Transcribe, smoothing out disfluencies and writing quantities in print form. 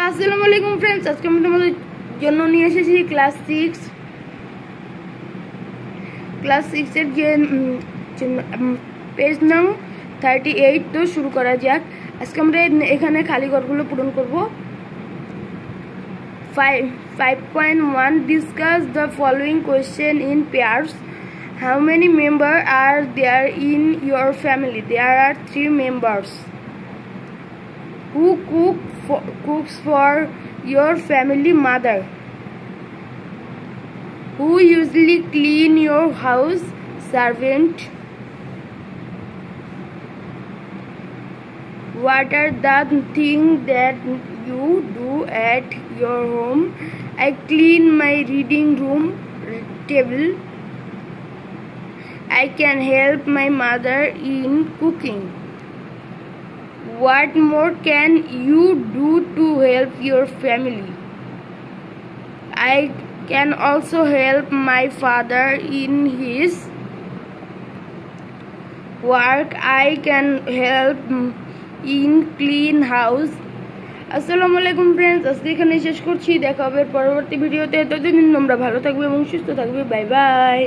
আসসালামু আলাইকুম फ्रेंड्स, আজকে আমি তোমাদের জন্য নিয়ে এসেছি ক্লাস 6 এর যে পেজ নং 38। তো শুরু করা যাক। আজকে আমরা এখানে খালি ঘরগুলো পূরণ করব। 5.1 discuss the following question in pairs. How many members are there in your family? There are 3 members. Who cooks for your family? Mother. Who usually clean your house? Servant. What are the things that you do at your home? I clean my reading room table. I can help my mother in cooking. What more can you do to help your family? I can also help my father in his work. I can help in clean house. আসসালামু আলাইকুম friends, আজকে এখানে শেষ করছি। দেখা হবে পরবর্তী ভিডিওতে। ততদিন তোমরা ভালো থাকবে এবং সুস্থ থাকবে। Bye bye.